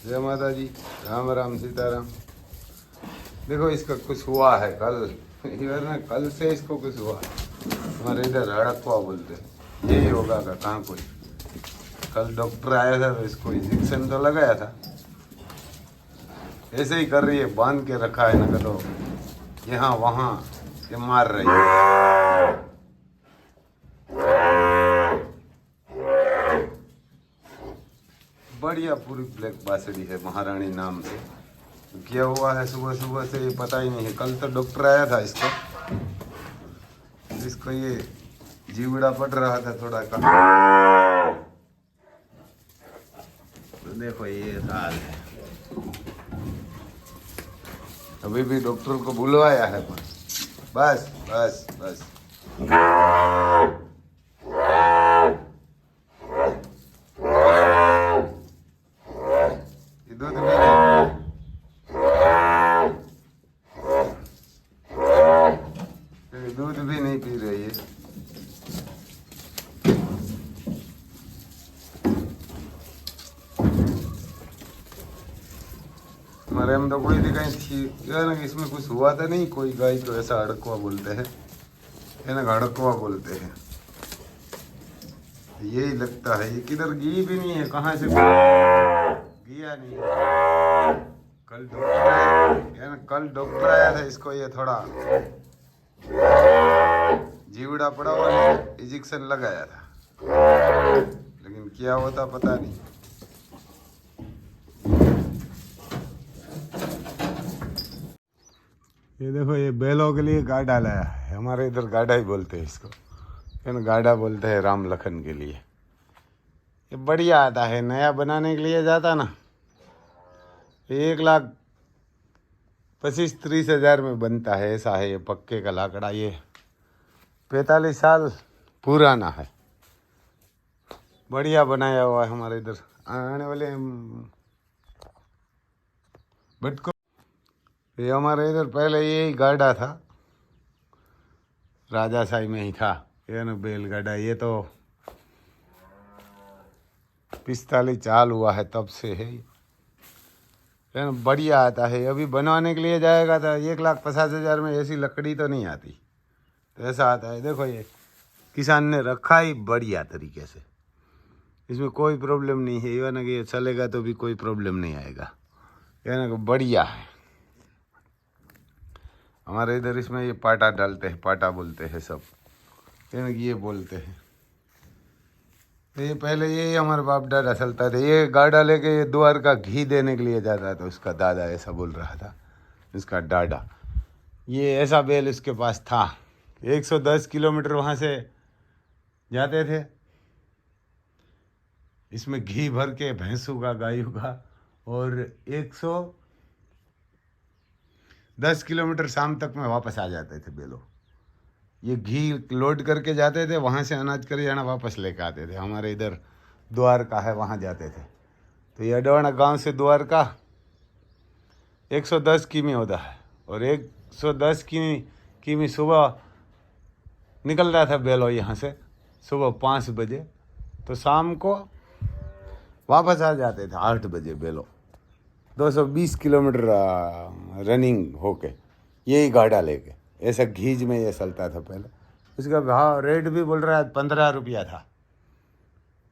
जय माता जी। राम राम सीताराम। देखो इसका कुछ हुआ है कल, इधर ना कल से इसको कुछ हुआ है। हमारे इधर हड़कवा बोलते हैं, यही होगा का कहाँ कोई। कल डॉक्टर आया था तो इसको इंजेक्शन तो लगाया था। ऐसे ही कर रही है, बांध के रखा है ना, तो यहाँ वहाँ ये मार रही है। बढ़िया पूरी ब्लैक बासड़ी है, महारानी नाम से। क्या हुआ है सुबह सुबह से ये पता ही नहीं है। कल तो डॉक्टर आया था इसको ये जीवड़ा पड़ रहा था थोड़ा का। तो देखो ये हाल है। अभी भी डॉक्टर को बुलवाया है पर बस बस बस। ये दूध भी नहीं पी रही है। हमारे हम तो कोई दिखाई थी ना कि इसमें कुछ हुआ था नहीं। कोई गाय को ऐसा हड़कवा बोलते हैं, है ना, हड़कवा बोलते हैं। यही लगता है। ये किधर घी भी नहीं है, कहाँ से गया नहीं। कल डॉक्टर आया, है ना, कल डॉक्टर आया था इसको ये थोड़ा जीवड़ा पड़ा हुआ है, इंजेक्शन लगाया था, लेकिन क्या होता पता नहीं। ये देखो ये बैलों के लिए गाढ़ा लाया है। हमारे इधर गाढ़ा ही बोलते हैं इसको, है ना, गाढ़ा बोलते हैं राम लखन के लिए। ये बढ़िया आता है, नया बनाने के लिए जाता ना 1,25,30,000 में बनता है। ऐसा है ये पक्के का लाकड़ा। ये 45 साल पुराना है, बढ़िया बनाया हुआ है। हमारे इधर आने वाले भटको, ये हमारे इधर पहले यही गाड़ा था, राजाशाही में ही था, ये ना बैलगाड़ा। ये तो 45 साल हुआ है तब से है ना। बढ़िया आता है। अभी बनवाने के लिए जाएगा तो 1,50,000 में ऐसी लकड़ी तो नहीं आती। तो ऐसा आता है। देखो ये किसान ने रखा ही बढ़िया तरीके से, इसमें कोई प्रॉब्लम नहीं है। ये ना कि ये चलेगा तो भी कोई प्रॉब्लम नहीं आएगा, ये ना बढ़िया है। हमारे इधर इसमें ये पाटा डालते हैं, पाटा बोलते हैं सब, है ना, ये बोलते हैं। तो ये पहले ये हमारे बाप दादा चलता था। ये गाड़ा लेके द्वार का घी देने के लिए जाता था, उसका दादा ऐसा बोल रहा था, इसका डाडा। ये ऐसा बैल इसके पास था। 110 किलोमीटर वहाँ से जाते थे, इसमें घी भर के भैंसों का, गायों का। और 110 किलोमीटर शाम तक में वापस आ जाते थे बैलों। ये घी लोड करके जाते थे, वहाँ से अनाज करियाना वापस लेके आते थे। हमारे इधर द्वारका है, वहाँ जाते थे। तो ये अडवाणा गांव से द्वारका 110 किमी होता है, और 110 किमी सुबह निकल रहा था बैलो यहाँ से सुबह 5 बजे, तो शाम को वापस आ जाते थे 8 बजे बैलो। 220 किलोमीटर रनिंग होके यही गाड़ा लेके, ऐसा घीज में ये चलता था पहले। उसका भाव रेट भी बोल रहा है 15 रुपया था,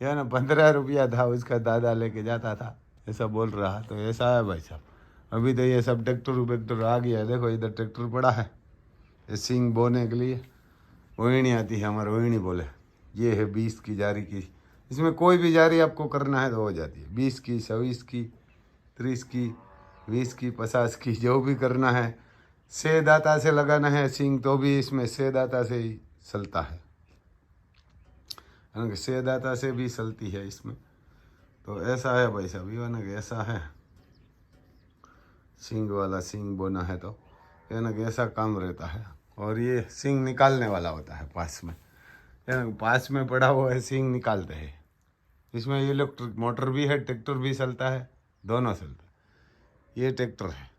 यह ना 15 रुपया था। उसका दादा लेके जाता था, ऐसा बोल रहा। तो ऐसा है भाई साहब। अभी तो ये सब ट्रैक्टर वेक्टर आ गया है। देखो इधर ट्रैक्टर पड़ा है, ये सींग बोने के लिए। ओहिणी आती है, हमारे ओहिणी बोले। ये है 20 की जारी की। इसमें कोई भी जारी आपको करना है तो हो जाती है। 20 की, 26 की, 30 की, 20 की, 50 की, जो भी करना है। से दाता से लगाना है सींग तो भी इसमें से दाता से ही चलता है, से दाता से भी चलती है इसमें। तो ऐसा है भाई साहब, ये ना कि ऐसा है। सींग वाला सींग बोना है तो ये ना कि ऐसा काम रहता है। और ये सींग निकालने वाला होता है पास में, है ना, पास में पड़ा हुआ है, सींग निकालते हैं। इसमें इलेक्ट्रिक मोटर भी है, ट्रैक्टर भी चलता है, दोनों चलता है। ये ट्रैक्टर है,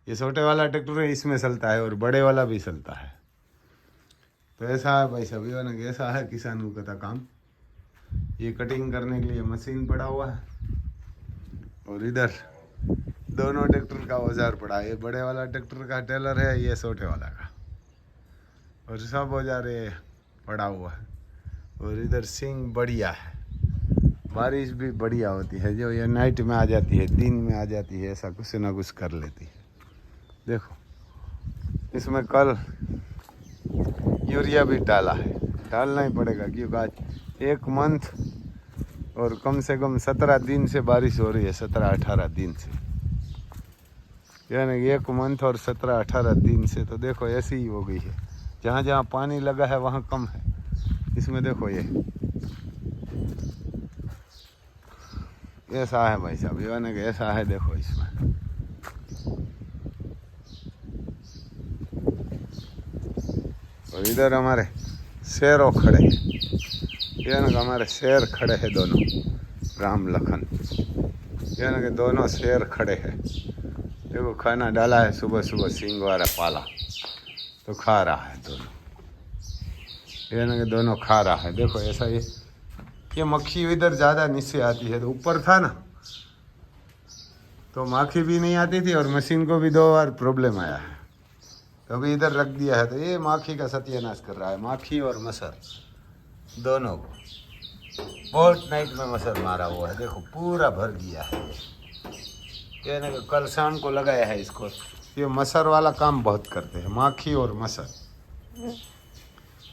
ये छोटे वाला ट्रैक्टर है, इसमें चलता है, और बड़े वाला भी चलता है। तो ऐसा है भाई साहब, ये ना कि ऐसा है किसानों का काम। ये कटिंग करने के लिए मशीन पड़ा हुआ है, और इधर दोनों ट्रैक्टर का औजार पड़ा है। ये बड़े वाला ट्रैक्टर का टेलर है, ये छोटे वाला का, और सब औजार ये पड़ा हुआ है। और इधर सिंग बढ़िया है। बारिश भी बढ़िया होती है, जो ये नाइट में आ जाती है, दिन में आ जाती है, ऐसा कुछ ना कुछ कर लेती है। देखो इसमें कल यूरिया भी डाला है, डालना ही पड़ेगा क्योंकि आज 1 मंथ और कम से कम 17 दिन से बारिश हो रही है, 17-18 दिन से, यानी 1 मंथ और 17-18 दिन से। तो देखो ऐसी ही हो गई है, जहाँ जहाँ पानी लगा है वहाँ कम है। इसमें देखो ये ऐसा है भाई साहब, यानी कि ऐसा है, देखो इसमें। और इधर हमारे शेरों खड़े हैं, यानी कि हमारे शेर खड़े हैं दोनों, राम लखन, यानी कि दोनों शेर खड़े हैं। देखो खाना डाला है सुबह सुबह, सींग वाला पाला, तो खा रहा है दोनों, यानी कि दोनों खा रहा है। देखो ऐसा ये मक्खी इधर ज़्यादा नीचे आती है, तो ऊपर था ना तो माखी भी नहीं आती थी, और मशीन को भी 2 बार प्रॉब्लम आया है, तो अभी इधर रख दिया है। तो ये माखी का सत्यानाश कर रहा है, माखी और मच्छर दोनों को। बहुत नाइट में मच्छर मारा हुआ है, देखो पूरा भर गया है। यानी कि कल शाम को लगाया है इसको। ये मच्छर वाला काम बहुत करते हैं, माखी और मच्छर।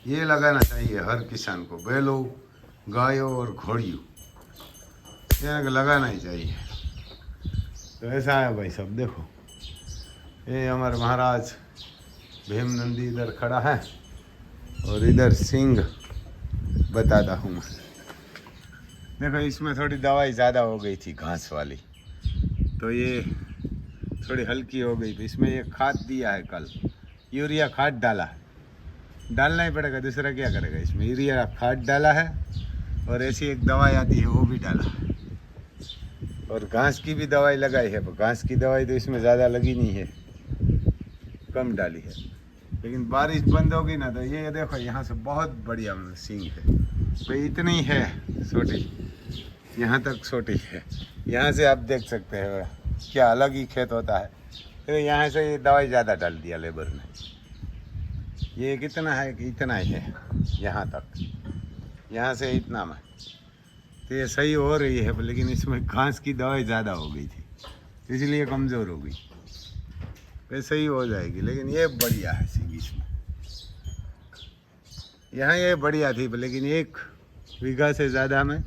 ये लगाना चाहिए हर किसान को, बैलों, गायों और घोड़ियों, यानी कि लगाना ही चाहिए। तो ऐसा है भाई सब। देखो ये हमारे महाराज भीम नंदी इधर खड़ा है, और इधर सिंह बताता हूँ मैं। देखो इसमें थोड़ी दवाई ज़्यादा हो गई थी घास वाली, तो ये थोड़ी हल्की हो गई। तो इसमें ये खाद दिया है, कल यूरिया खाद डाला है, डालना ही पड़ेगा, दूसरा क्या करेगा। इसमें यूरिया खाद डाला है, और ऐसी एक दवाई आती है वो भी डाला है, और घास की भी दवाई लगाई है। घास की दवाई तो इसमें ज़्यादा लगी नहीं है, कम डाली है। लेकिन बारिश बंद होगी ना, तो ये देखो यहाँ से बहुत बढ़िया सींग है भाई, इतनी है छोटी, यहाँ तक छोटी है। यहाँ से आप देख सकते हैं क्या अलग ही खेत होता है। तो यहाँ से ये दवाई ज़्यादा डाल दिया लेबर ने। ये कितना है कि इतना ही है यहाँ तक, यहाँ से इतना में, तो ये सही हो रही है। लेकिन इसमें घास की दवाई ज़्यादा हो गई थी, इसलिए कमज़ोर हो गई। वैसे ही हो जाएगी, लेकिन ये बढ़िया है सींग इसमें। यहाँ ये बढ़िया थी, लेकिन 1 बीघा से ज़्यादा में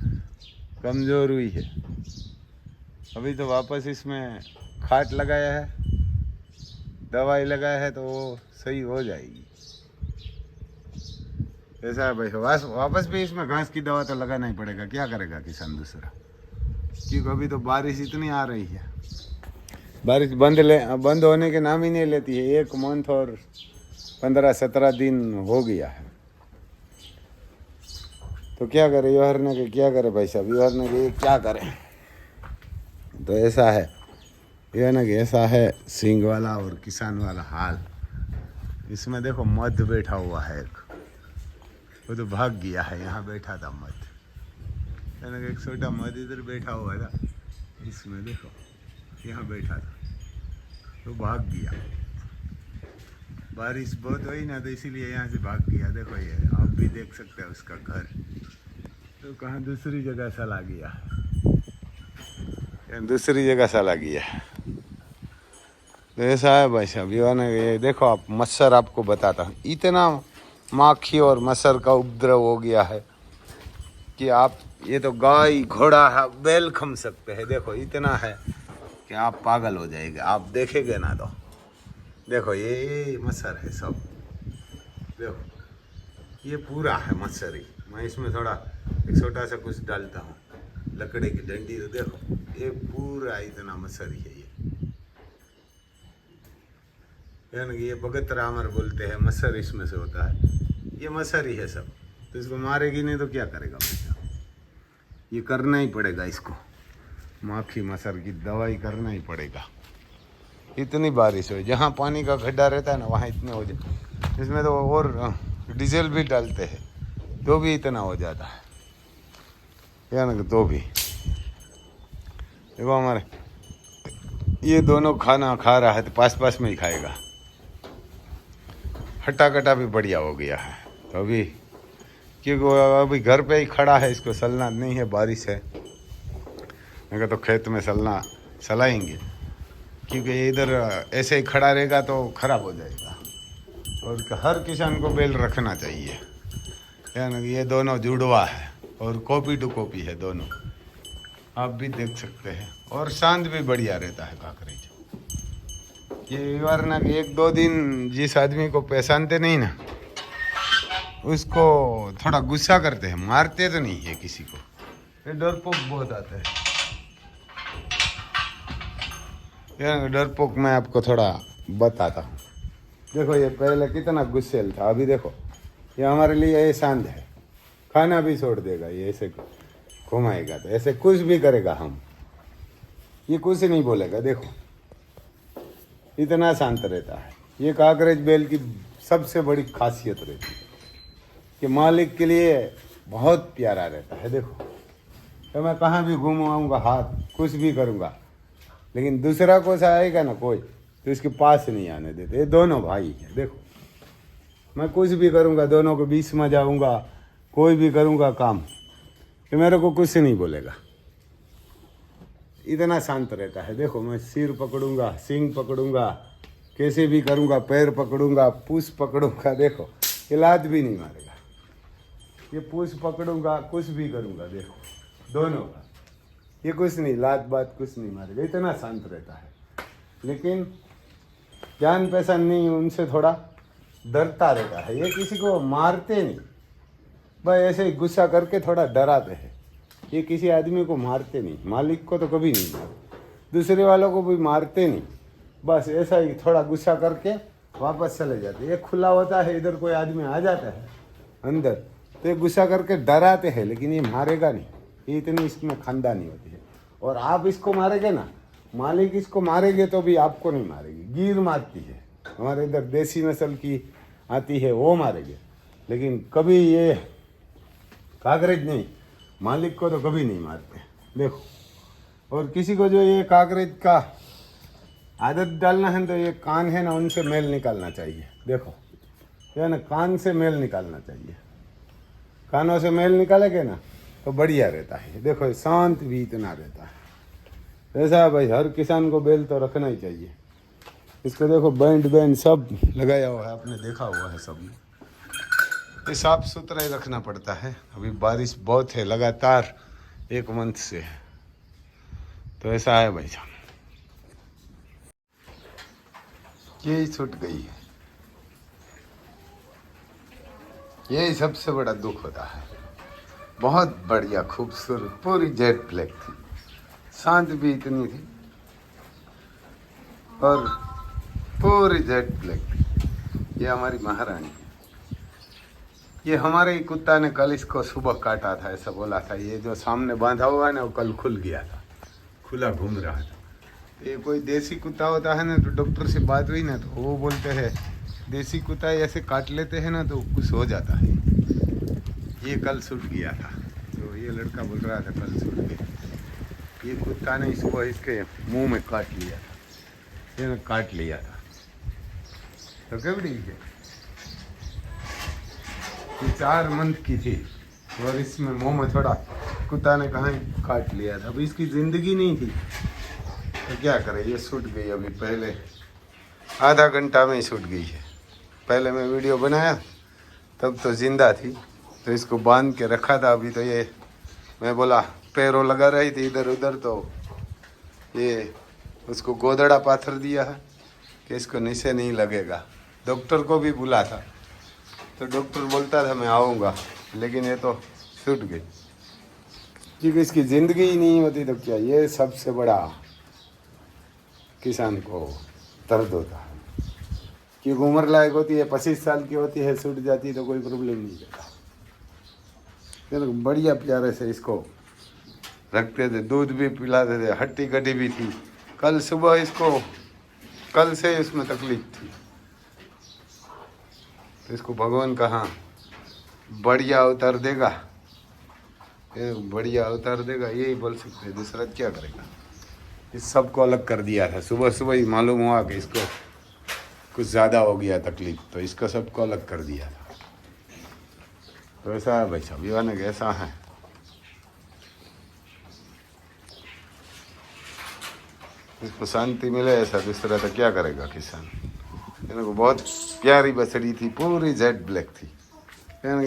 कमज़ोर हुई है। अभी तो वापस इसमें खाद लगाया है, दवाई लगाया है, तो वो सही हो जाएगी। ऐसा है भाई, वापस भी इसमें घास की दवा तो लगाना ही पड़ेगा, क्या करेगा किसान दूसरा, क्योंकि अभी तो बारिश इतनी आ रही है। बारिश बंद होने के नाम ही नहीं लेती है। 1 मंथ और 15-17 दिन हो गया है, तो क्या करे युवरने के, क्या करे भाई साहब, युवरने के क्या करें। तो ऐसा है, यह ना कि ऐसा है सिंग वाला और किसान वाला हाल। इसमें देखो मध बैठा हुआ है एक, वो तो भाग गया है, यहाँ बैठा था मध, यानी कि एक छोटा मध इधर बैठा हुआ था, इसमें देखो यहाँ बैठा था, तो भाग गया। बारिश बहुत हुई ना, तो इसीलिए यहाँ से भाग गया। देखो ये आप भी देख सकते हैं उसका घर, तो कहाँ दूसरी जगह चला गया, दूसरी जगह चला गया। तो ऐसा है भाई साहब। ये देखो आप, मच्छर आपको बताता हूँ, इतना माखी और मच्छर का उपद्रव हो गया है कि आप, ये तो गाय घोड़ा है, बैल खम सकते हैं। देखो इतना है कि आप पागल हो जाएंगे, आप देखेंगे ना तो। देखो ये मच्छर है सब, देखो ये पूरा है मच्छर ही। मैं इसमें थोड़ा एक छोटा सा कुछ डालता हूँ, लकड़ी की डंडी, तो देखो ये पूरा इतना मच्छर ही है। ये यानी कि ये भगत रामर बोलते हैं, मच्छर इसमें से होता है, ये मच्छर ही है सब। तो इसको मारेगी नहीं तो क्या करेगा भैया, ये करना ही पड़ेगा इसको, माखी मच्छर की दवाई करना ही पड़ेगा। इतनी बारिश हो, जहाँ पानी का गड्ढा रहता है ना वहाँ इतने हो जाए। इसमें तो और डीजल भी डालते हैं तो भी इतना हो जाता है, यानी कि तो भी। देखो हमारे ये दोनों खाना खा रहा है तो पास पास में ही खाएगा। हट्टा कट्टा भी बढ़िया हो गया है। तो अभी क्योंकि वो अभी घर पे ही खड़ा है, इसको सलना नहीं है, बारिश है, मैं तो खेत में सलाएंगे, क्योंकि इधर ऐसे ही खड़ा रहेगा तो ख़राब हो जाएगा। और हर किसान को बैल रखना चाहिए, यानी ये दोनों जुड़वा है और कॉपी टू कॉपी है दोनों, आप भी देख सकते हैं। और शांत भी बढ़िया रहता है काकरेज। ये वरना कि 1-2 दिन जिस आदमी को पहचानते नहीं ना, उसको थोड़ा गुस्सा करते हैं, मारते तो नहीं है किसी को, ये डरपोक बहुत आते हैं। ये डरपोक मैं आपको थोड़ा बताता हूँ। देखो ये पहले कितना गुस्सेल था, अभी देखो ये हमारे लिए ये शांत है, खाना भी छोड़ देगा, ये ऐसे घुमाएगा तो ऐसे कुछ भी करेगा, हम ये कुछ नहीं बोलेगा। देखो इतना शांत रहता है। ये काकरेज बैल की सबसे बड़ी खासियत रहती है कि मालिक के लिए बहुत प्यारा रहता है। देखो तो मैं कहाँ भी घुमाऊँगा, हाथ कुछ भी करूँगा, लेकिन दूसरा कोई आएगा ना कोई तो इसके पास नहीं आने देते। ये दोनों भाई है। देखो मैं कुछ भी करूँगा, दोनों के बीच में जाऊँगा, कोई भी करूँगा काम, कि मेरे को कुछ नहीं बोलेगा, इतना शांत रहता है। देखो मैं सिर पकड़ूंगा, सींग पकड़ूंगा, कैसे भी करूंगा, पैर पकड़ूंगा, पूछ पकड़ूंगा, देखो ये लात भी नहीं मारेगा, ये पूछ पकड़ूंगा, कुछ भी करूंगा, देखो दोनों का ये कुछ नहीं, लात बात कुछ नहीं मारेगा, इतना शांत रहता है। लेकिन जान पहचान नहीं, उनसे थोड़ा डरता रहता है। ये किसी को मारते नहीं, बस ऐसे ही गुस्सा करके थोड़ा डराते हैं। ये किसी आदमी को मारते नहीं, मालिक को तो कभी नहीं मारते, दूसरे वालों को भी मारते नहीं, बस ऐसा ही थोड़ा गुस्सा करके वापस चले जाते। ये खुला होता है, इधर कोई आदमी आ जाता है अंदर तो ये गुस्सा करके डराते हैं, लेकिन ये मारेगा नहीं, ये इतनी इसमें खानदानी होती है। और आप इसको मारेंगे ना, मालिक इसको मारेंगे तो भी आपको नहीं मारेगी, गिर मारती है, हमारे इधर देसी नस्ल की आती है वो मारेगी, लेकिन कभी ये काकरेज नहीं, मालिक को तो कभी नहीं मारते। देखो और किसी को जो ये काकरेज का आदत डालना है तो ये कान है ना, उनसे मेल निकालना चाहिए। देखो ये ना कान से मेल निकालना चाहिए, कानों से मेल निकालेंगे ना तो बढ़िया रहता है। देखो शांत भी इतना रहता है। ऐसा भाई हर किसान को बैल तो रखना ही चाहिए। इसको देखो बैंड सब लगाया हुआ है, आपने देखा हुआ है सब में। ये साफ सुथरा ही रखना पड़ता है। अभी बारिश बहुत है लगातार 1 मंथ से, तो ऐसा है भाई साहब। यही छूट गई है, यही सबसे बड़ा दुख होता है। बहुत बढ़िया खूबसूरत पूरी जेट ब्लैक थी, शांत भी इतनी थी और पूरी जेट ब्लैक थी। ये हमारी महारानी है। ये हमारे ही कुत्ता ने कल इसको सुबह काटा था, ऐसा बोला था। ये जो सामने बांधा हुआ है ना वो कल खुल गया था, खुला घूम रहा था। ये कोई देसी कुत्ता होता है ना, तो डॉक्टर से बात हुई ना तो वो बोलते हैं देसी कुत्ता ऐसे काट लेते हैं ना तो कुछ हो जाता है। ये कल छूट गया था, तो ये लड़का बोल रहा था कल छूट गया। ये कुत्ता ने इसको इसके मुंह में काट लिया था, ये काट लिया था। तो केवड़ी है ये 4 मंथ की थी और इसमें मुंह में थोड़ा कुत्ता ने कहाँ काट लिया था। अब इसकी ज़िंदगी नहीं थी तो क्या करें, ये छूट गई। अभी पहले आधा घंटा में ही छूट गई है। पहले मैं वीडियो बनाया तब तो ज़िंदा थी, तो इसको बांध के रखा था। अभी तो ये मैं बोला पैरों लगा रही थी इधर उधर, तो ये उसको गोदड़ा पाथर दिया है कि इसको नीचे नहीं लगेगा। डॉक्टर को भी बुला था तो डॉक्टर बोलता था मैं आऊँगा, लेकिन ये तो छूट गई क्योंकि इसकी ज़िंदगी ही नहीं होती। तो क्या, ये सबसे बड़ा किसान को दर्द होता है क्योंकि उम्र लायक होती है, 25 साल की होती है, छूट जाती तो कोई प्रॉब्लम नहीं रहता। तो बढ़िया प्यारे से इसको रखते थे, दूध भी पिलाते थे, हट्टी कटी भी थी। कल सुबह इसको कल से इसमें तकलीफ थी, तो इसको भगवान कहाँ बढ़िया अवतार देगा, बढ़िया अवतार देगा, यही बोल सकते हैं, दूसरा क्या करेगा। इस सबको अलग कर दिया था। सुबह सुबह ही मालूम हुआ कि इसको कुछ ज़्यादा हो गया तकलीफ, तो इसको सबको अलग कर दिया था। तो ऐसा है भाई साहब, ये ऐसा है। इसको शांति मिले ऐसा, दूसरा तो क्या करेगा किसान। इनको बहुत प्यारी बछड़ी थी, पूरी जेड ब्लैक थी।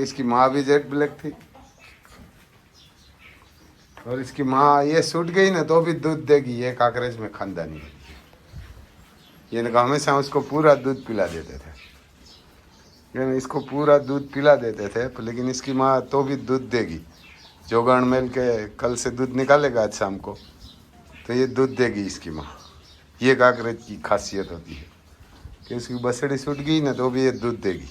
इसकी माँ भी जेड ब्लैक थी, और इसकी माँ ये सूट गई ना तो भी दूध देगी। ये काकरेज में खानदानी है। ये हमेशा उसको पूरा दूध पिला देते थे, इसको पूरा दूध पिला देते थे, लेकिन इसकी माँ तो भी दूध देगी। जोगान मेल के कल से दूध निकालेगा आज शाम को, तो ये दूध देगी इसकी माँ। ये काकरेज की खासियत होती है कि उसकी बछड़ी सूट गई ना तो भी ये दूध देगी।